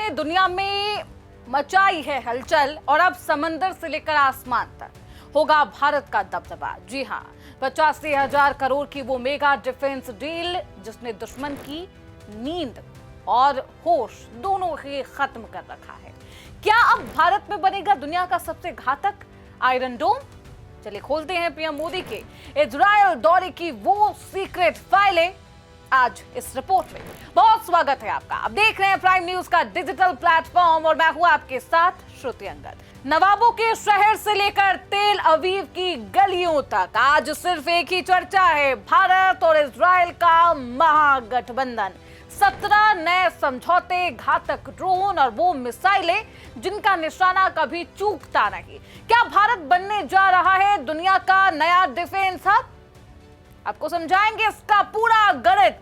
ने दुनिया में मचाई है हलचल और अब समंदर से लेकर आसमान तक होगा भारत का दबदबा। जी हां, 85,000 करोड़ की वो मेगा डिफेंस डील जिसने दुश्मन की नींद और होश दोनों ही खत्म कर रखा है। क्या अब भारत में बनेगा दुनिया का सबसे घातक आयरन डोम? चलिए खोलते हैं पीएम मोदी के इजराइल दौरे की वो सीक्रेट फाइलें आज इस रिपोर्ट में। बहुत स्वागत है आपका। आप देख रहे हैं प्राइम न्यूज का डिजिटल प्लेटफॉर्म और मैं हूं आपके साथ श्रुति अंगद। नवाबों के शहर से लेकर तेल अवीव की गलियों तक आज सिर्फ एक ही चर्चा है, भारत और इजराइल का महागठबंधन। 17 नए समझौते, घातक ड्रोन और वो मिसाइलें जिनका निशाना कभी चूकता नहीं। क्या भारत बनने जा रहा है दुनिया का नया डिफेंस हब? आपको समझाएंगे इसका पूरा गणित।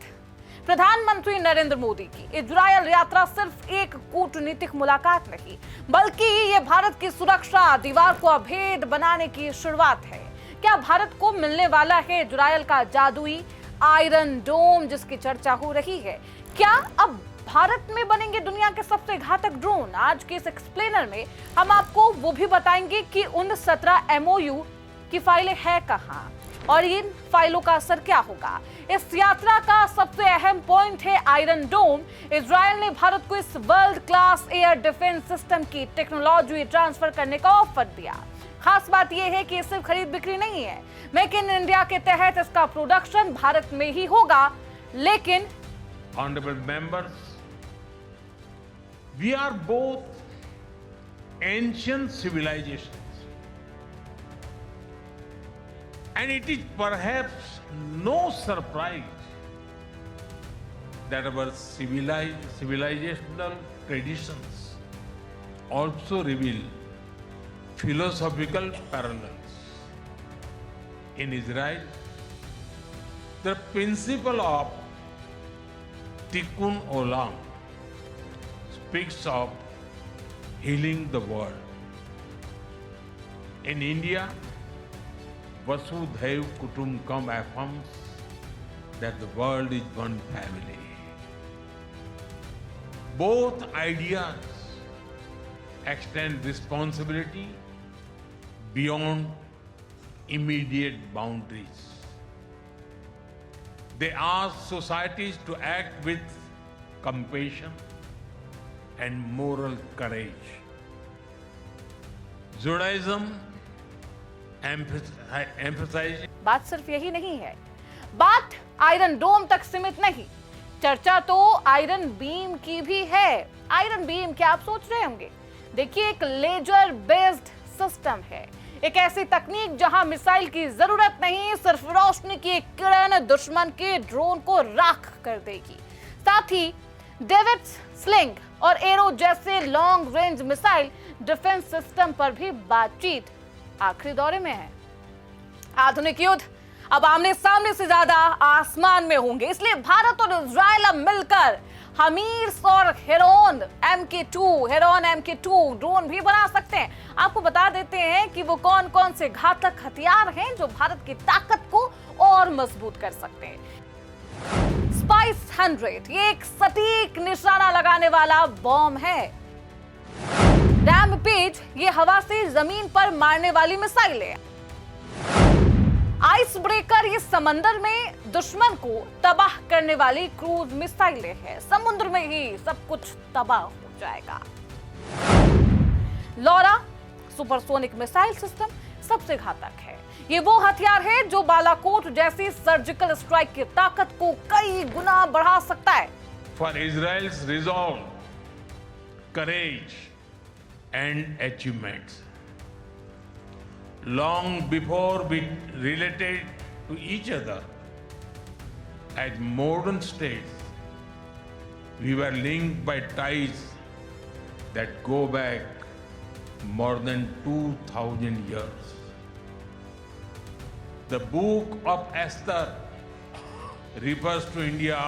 प्रधानमंत्री नरेंद्र मोदी की इजरायल यात्रा सिर्फ एक कूटनीतिक मुलाकात नहीं, बल्कि ये भारत की सुरक्षा दीवार को अभेद बनाने की शुरुआत है। क्या भारत को मिलने वाला है इजरायल का जादुई आयरन डोम जिसकी चर्चा हो रही है? क्या अब भारत में बनेंगे दुनिया के सबसे घातक ड्रोन? आज के इस एक्सप्लेनर में हम आपको वो भी बताएंगे कि उन 17 MOU की फाइलें हैं कहां और इन फाइलों का असर क्या होगा। इस यात्रा का सबसे अहम पॉइंट है आयरन डोम। इजराइल ने भारत को इस world class air defence system की टेक्नोलॉजी ट्रांसफर करने का ऑफर दिया। खास बात यह है कि ये सिर्फ खरीद बिक्री नहीं है, मेक इन इंडिया के तहत इसका प्रोडक्शन भारत में ही होगा। लेकिन Honorable members, we are both ancient civilizations, and it is perhaps no surprise that our civilizational traditions also reveal philosophical parallels. In Israel, the principle of Tikkun Olam speaks of healing the world. In India, Vasudhaiv Kutumbakam affirms that the world is one family. Both ideas extend responsibility beyond immediate boundaries. They ask societies to act with compassion and moral courage. Judaism emphasizes. बात सिर्फ यही नहीं है, बात iron डोम तक सीमित नहीं, चर्चा तो आयरन बीम की भी है। आयरन बीम क्या आप सोच रहे होंगे? देखिए, एक लेजर बेस्ड सिस्टम है, एक ऐसी तकनीक जहां मिसाइल की जरूरत नहीं, सिर्फ रोशनी की एक किरण दुश्मन के ड्रोन को राख कर देगी। साथ ही डेविड्स स्लिंग और एरो जैसे long range missile defence system पर भी बातचीत आखिरी दौरे में है। आधुनिक युद्ध अब आमने सामने से ज्यादा आसमान में होंगे, इसलिए भारत और इजराइल अब मिलकर हमीर्स और हेरोन MK2 ड्रोन भी बना सकते हैं। आपको बता देते हैं कि वो कौन कौन से घातक हथियार हैं जो भारत की ताकत को और मजबूत कर सकते हैं। स्पाइस 100 ये एक सटीक निशाना लगाने वाला बॉम्ब है। रैमपेज ये हवा से जमीन पर मारने वाली मिसाइल है। आइस ब्रेकर ये समंदर में दुश्मन को तबाह करने वाली क्रूज मिसाइलें हैं। समुद्र में ही सब कुछ तबाह हो जाएगा। लॉरा सुपरसोनिक मिसाइल सिस्टम सबसे घातक है। ये वो हथियार है जो बालाकोट जैसी सर्जिकल स्ट्राइक की ताकत को कई गुना बढ़ा सकता है। For Israel's resolve, courage and achievements. Long before we related to each other as modern states, we were linked by ties that go back more than 2,000 years. The book of Esther refers to India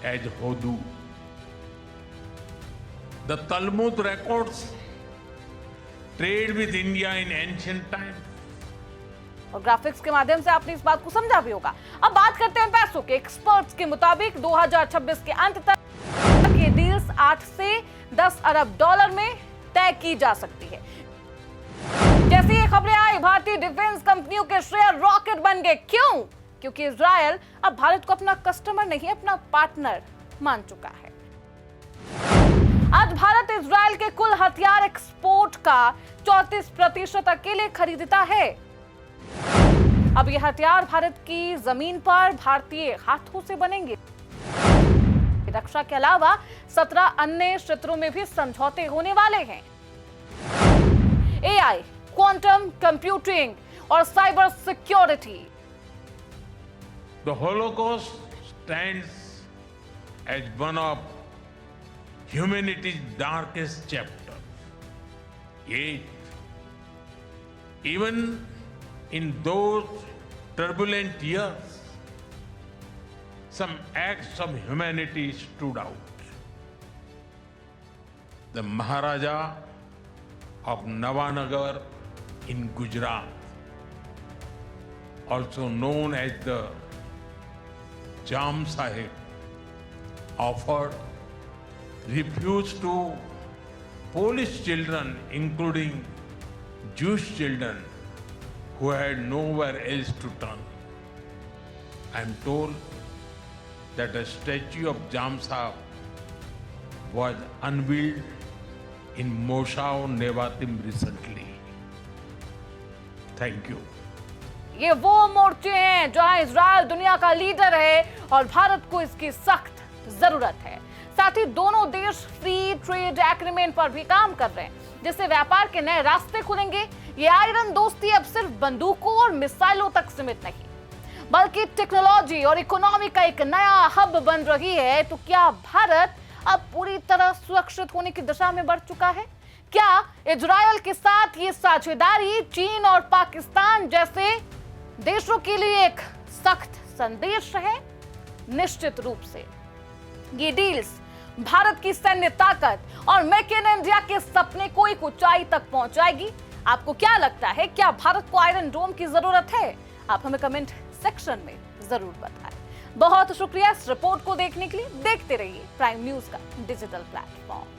as Hodu. The Talmud records trade with India in ancient times. और graphics के माध्यम से आपने इस बात को समझा भी होगा। अब बात करते हैं पैसों के। एक्सपर्ट्स के मुताबिक 2026 के अंत तक ये डील्स 8 से 10 अरब डॉलर में तय की जा सकती है। जैसी ये खबरें आई, भारतीय डिफेंस कंपनियों के शेयर रॉकेट बन गए। क्यों? क्योंकि इजरायल अब भारत को अपना कस्टमर नहीं, अपना पार्टनर मान चुका है। आज भारत इजरायल के कुल हथियार एक्सपोर्ट का 34% अकेले खरीदता है। अब ये हथियार भारत की जमीन पर भारतीय हाथों से बनेंगे। रक्षा के अलावा 17 अन्य क्षेत्रों में भी समझौते होने वाले हैं। एआई, क्वांटम कंप्यूटिंग और cyber security. The Holocaust stands as one of humanity's darkest chapters. Yet, even in those turbulent years, some acts of humanity stood out. The Maharaja of Navanagar in Gujarat, also known as the Jam Sahib, offered refuge to Polish children, including Jewish children who had nowhere else to turn. I am told that a statue of Jam Sahib was unveiled in Moshav Nevatim recently. Thank you. ये वो मोर्चे हैं जहां Israel दुनिया का leader है और भारत को इसकी सख्त जरूरत है। साथ ही दोनों देश फ्री ट्रेड एग्रीमेंट पर भी काम कर रहे हैं, जिससे व्यापार के नए रास्ते खुलेंगे। ये आयरन दोस्ती अब सिर्फ बंदूकों और मिसाइलों तक सीमित नहीं, बल्कि टेक्नोलॉजी और इकोनॉमी का एक नया हब बन रही है। तो क्या भारत अब पूरी तरह सुरक्षित होने की दिशा में बढ़ चुका है? क्या इजरायल के साथ ये साझेदारी चीन और पाकिस्तान जैसे देशों के लिए एक सख्त संदेश है? निश्चित रूप से ये डील्स भारत की सैन्य ताकत और मेक इन इंडिया के सपने को एक ऊंचाई तक पहुंचाएगी। आपको क्या लगता है, क्या भारत को आयरन डोम की जरूरत है? आप हमें कमेंट सेक्शन में जरूर बताएं। बहुत शुक्रिया इस रिपोर्ट को देखने के लिए। देखते रहिए प्राइम न्यूज का डिजिटल प्लेटफॉर्म।